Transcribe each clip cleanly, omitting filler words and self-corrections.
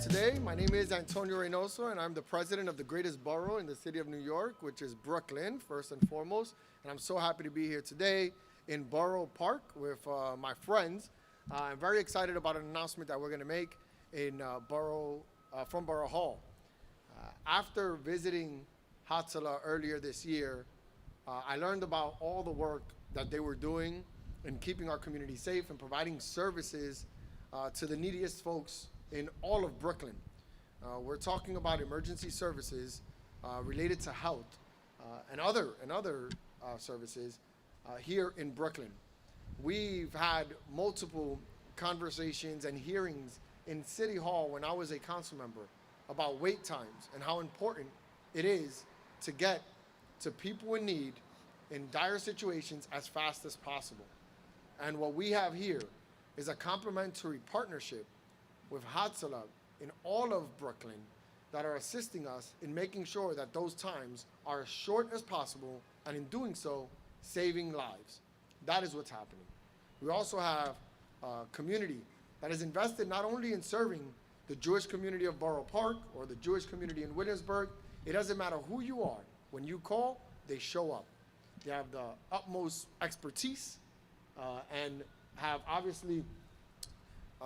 today. My name is Antonio Reynoso, and I'm the president of the greatest borough in the city of New York, which is Brooklyn, first and foremost. And I'm so happy to be here today in Boro Park with my friends. I'm very excited about an announcement that we're going to make in from Borough Hall. After visiting Hatzoloh earlier this year, I learned about all the work that they were doing in keeping our community safe and providing services to the neediest folks in all of Brooklyn. We're talking about emergency services related to health and other services here in Brooklyn. We've had multiple conversations and hearings in City Hall when I was a council member about wait times and how important it is to get to people in need in dire situations as fast as possible. And what we have here is a complementary partnership with Hatzoloh in all of Brooklyn that are assisting us in making sure that those times are as short as possible, and in doing so, saving lives. That is what's happening. We also have a community that is invested not only in serving the Jewish community of Boro Park or the Jewish community in Williamsburg. It doesn't matter who you are. When you call, they show up. They have the utmost expertise and have obviously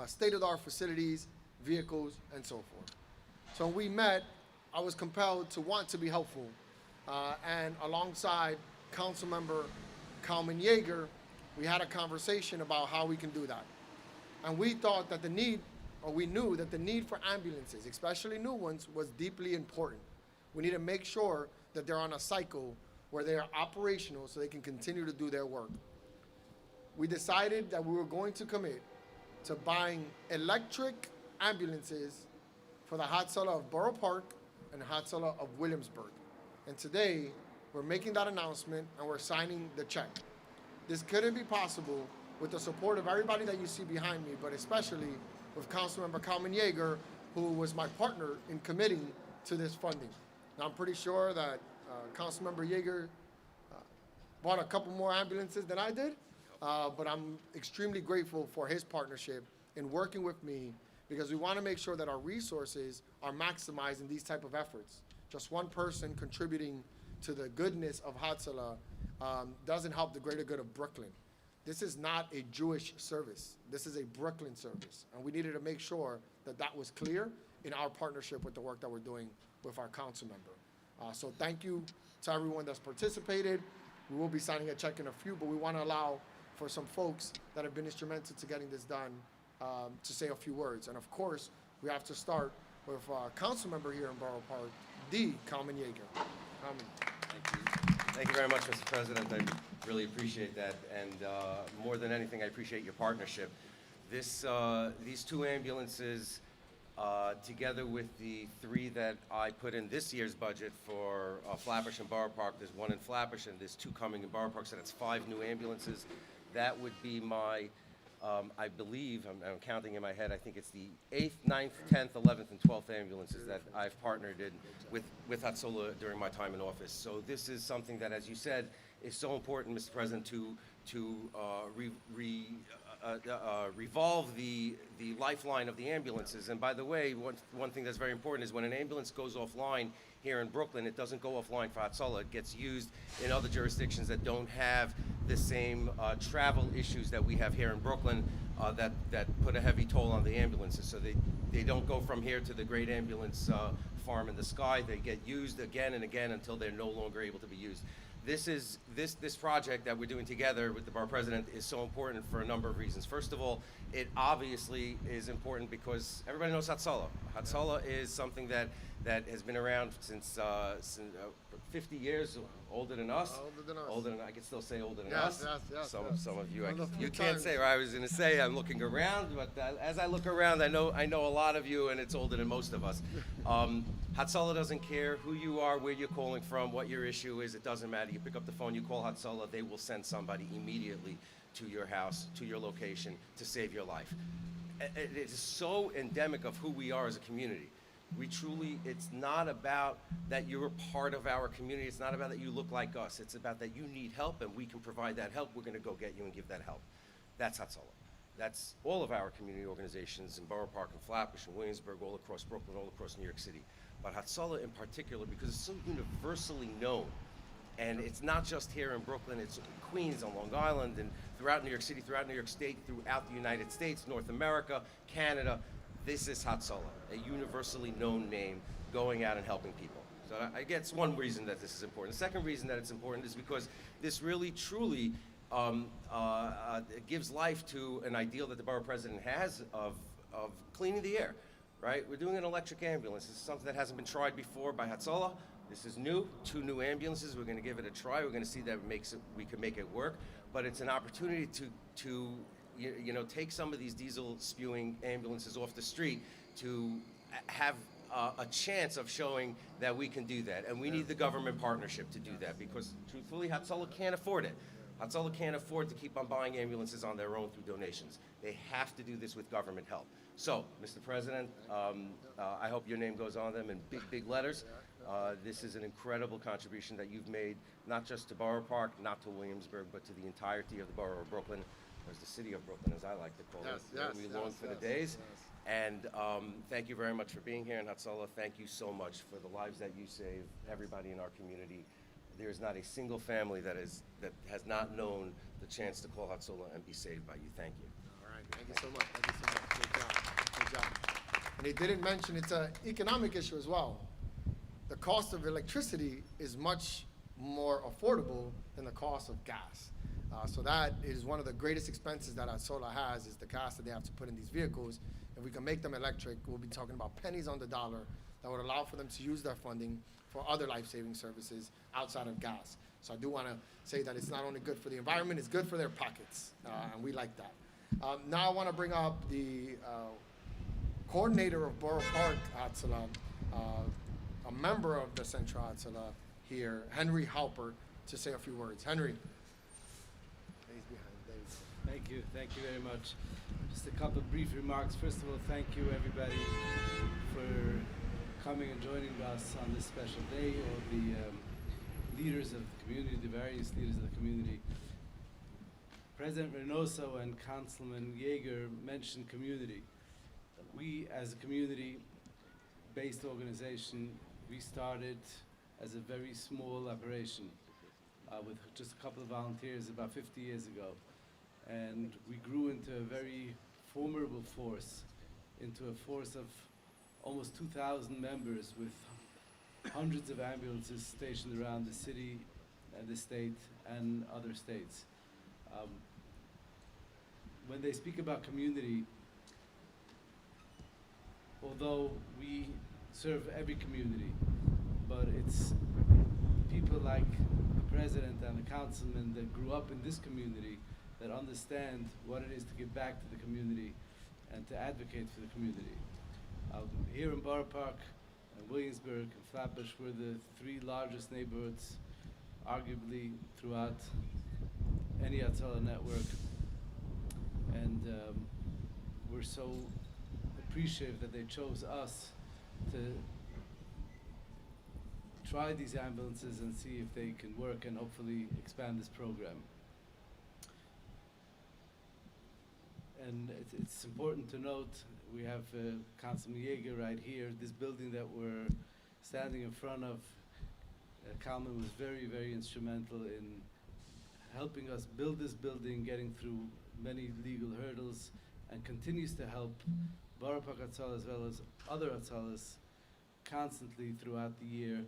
state-of-the-art facilities, vehicles, and so forth. So when we met, I was compelled to want to be helpful. And alongside Councilmember Kalman Yeager, we had a conversation about how we can do that. And we thought that we knew that the need for ambulances, especially new ones, was deeply important. We need to make sure that they're on a cycle where they are operational so they can continue to do their work. We decided that we were going to commit to buying electric ambulances for the Hatzoloh of Boro Park and Hatzoloh of Williamsburg. And today, we're making that announcement and we're signing the check. This couldn't be possible with the support of everybody that you see behind me, but especially with Councilmember Kalman Yeager, who was my partner in committing to this funding. Now, I'm pretty sure that Councilmember Yeager bought a couple more ambulances than I did, but I'm extremely grateful for his partnership in working with me, because we want to make sure that our resources are maximized in these type of efforts. Just one person contributing to the goodness of Hatzoloh doesn't help the greater good of Brooklyn. This is not a Jewish service. This is a Brooklyn service. And we needed to make sure that that was clear in our partnership with the work that we're doing with our council member. So thank you to everyone that's participated. We will be signing a check in a few, but we want to allow for some folks that have been instrumental to getting this done to say a few words. And of course, we have to start with council member here in Borough Park, D. Kalman Yeager. Kalman. Thank you. Thank you very much, Mr. President. I really appreciate that. And more than anything, I appreciate your partnership. These two ambulances, together with the three that I put in this year's budget for Flatbush and Boro Park, there's one in Flatbush and there's two coming in Boro Park, so that's 5 new ambulances. That would be my, I believe, I'm counting in my head, I think it's the 8th, 9th, 10th, 11th, and 12th ambulances that I've partnered in with Hatzoloh during my time in office. So this is something that, as you said, is so important, Mr. President, to revolve the lifeline of the ambulances. And by the way, one thing that's very important is when an ambulance goes offline here in Brooklyn, it doesn't go offline for Hatzoloh. It gets used in other jurisdictions that don't have the same travel issues that we have here in Brooklyn that put a heavy toll on the ambulances. So they don't go from here to the great ambulance farm in the sky. They get used again and again until they're no longer able to be used. This project that we're doing together with the Borough President is so important for a number of reasons. First of all, it obviously is important because everybody knows Hatzoloh. Hatzoloh is something that has been around since 50 years, older than us. Older than us. Older than, I can still say older than us. Yes. Some of you, you can't say, or I was going to say I'm looking around, but as I look around, I know a lot of you, and it's older than most of us. Hatzoloh doesn't care who you are, where you're calling from, what your issue is. It doesn't matter. You pick up the phone, you call Hatzoloh, they will send somebody immediately to your house, to your location, to save your life. It is so endemic of who we are as a community. We truly, it's not about that you're a part of our community. It's not about that you look like us. It's about that you need help and we can provide that help. We're going to go get you and give that help. That's Hatzoloh. That's all of our community organizations in Borough Park and Flatbush and Williamsburg, all across Brooklyn, all across New York City. But Hatzoloh in particular, because it's so universally known, and it's not just here in Brooklyn, it's in Queens, on Long Island, and throughout New York City, throughout New York State, throughout the United States, North America, Canada. This is Hatzoloh, a universally known name going out and helping people. So I guess one reason that this is important. The second reason that it's important is because this really, truly gives life to an ideal that the borough president has of cleaning the air, right? We're doing an electric ambulance. This is something that hasn't been tried before by Hatzoloh. This is new, 2 new ambulances. We're gonna give it a try. We're gonna see that we can make it work. But it's an opportunity to take some of these diesel spewing ambulances off the street to have a chance of showing that we can do that. And we need the government partnership to do that, because truthfully, Hatzoloh can't afford it. Hatzoloh can't afford to keep on buying ambulances on their own through donations. They have to do this with government help. So, Mr. President, I hope your name goes on them in big, big letters. This is an incredible contribution that you've made, not just to Borough Park, not to Williamsburg, but to the entirety of the borough of Brooklyn, or the city of Brooklyn, as I like to call it. We long for the days. And thank you very much for being here. And Hatzoloh, thank you so much for the lives that you save, everybody in our community. There is not a single family that has not known the chance to call Hatzoloh and be saved by you. Thank you. All right, thank you so much. Thank you so much. Good job. Good job. And they didn't mention it's an economic issue as well. The cost of electricity is much more affordable than the cost of gas. So that is one of the greatest expenses that Hatzoloh has, is the gas that they have to put in these vehicles. If we can make them electric, we'll be talking about pennies on the dollar that would allow for them to use their funding for other life-saving services outside of gas. So I do want to say that it's not only good for the environment, it's good for their pockets, and we like that. Now I want to bring up the coordinator of Boro Park, Hatzoloh, a member of the Central Hatzoloh here, Henry Halper, to say a few words. Henry. Thank you very much. Just a couple of brief remarks. First of all, thank you everybody for coming and joining us on this special day, all the leaders of the community, the various leaders of the community. President Reynoso and Councilman Yeager mentioned community. We, as a community-based organization, we started as a very small operation with just a couple of volunteers about 50 years ago. And we grew into a very formidable force, into a force of almost 2,000 members with hundreds of ambulances stationed around the city and the state and other states. When they speak about community, although we serve every community, but it's people like the president and the councilman that grew up in this community that understand what it is to give back to the community and to advocate for the community. Here in Boro Park, and Williamsburg, and Flatbush, we're the 3 largest neighborhoods, arguably throughout any Hatzoloh network. And we're so appreciative that they chose us to try these ambulances and see if they can work and hopefully expand this program. And it's important to note, we have Councilman Yeager right here. This building that we're standing in front of, Kalman was very, very instrumental in helping us build this building, getting through many legal hurdles, and continues to help Boro Park Hatzoloh as well as other Hatzolohs constantly throughout the year.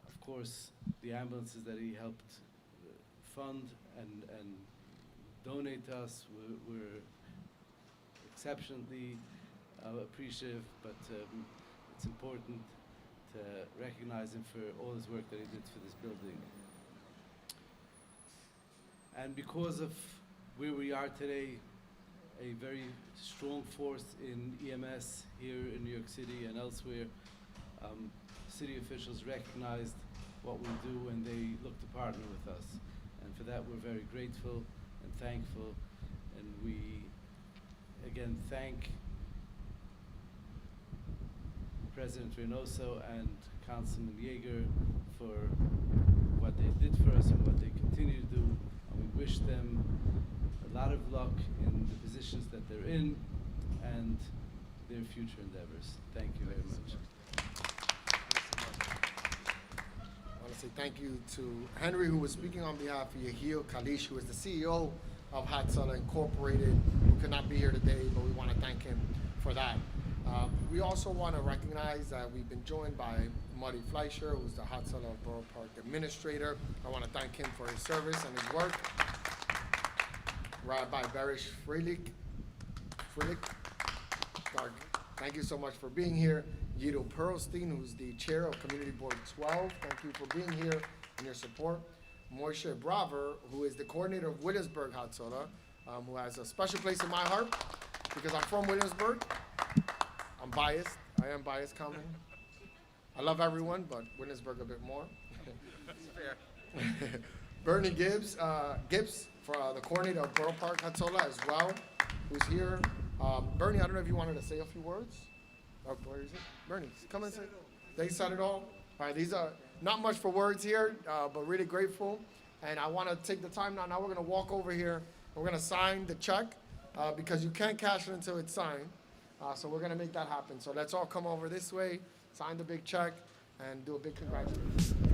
Of course, the ambulances that he helped fund and donate to us, we're exceptionally appreciative, but it's important to recognize him for all his work that he did for this building. And because of where we are today, a very strong force in EMS here in New York City and elsewhere, city officials recognized what we do and they look to partner with us. And for that we're very grateful and thankful, and we again thank President Reynoso and Councilman Yeager for what they did for us and what they continue to do, and we wish them a lot of luck in the positions that they're in and their future endeavors. Thank you very much. I want to say thank you to Henry, who was speaking on behalf of Yehiel Kalish, who is the CEO of Hatzoloh Incorporated, who could not be here today, but we want to thank him for that. We also want to recognize that we've been joined by Muddy Fleischer, who's the Hatzoloh Borough Park administrator. I want to thank him for his service and his work. Rabbi Barish Freilich, thank you so much for being here. Yido Perlstein, who's the chair of Community Board 12, thank you for being here and your support. Moshe Braver, who is the coordinator of Williamsburg Hatzoloh, who has a special place in my heart because I'm from Williamsburg. I'm biased. I am biased coming. I love everyone, but Williamsburg a bit more. Bernie Gibbs for the coordinator of Boro Park Hatzoloh as well, who's here. Bernie, I don't know if you wanted to say a few words. Oh, where is it? Bernie, come and say. They said it all. All right, these are not much for words here, but really grateful. And I want to take the time now. Now we're going to walk over here. We're going to sign the check because you can't cash it until it's signed. So we're going to make that happen. So let's all come over this way, sign the big check, and do a big congratulations.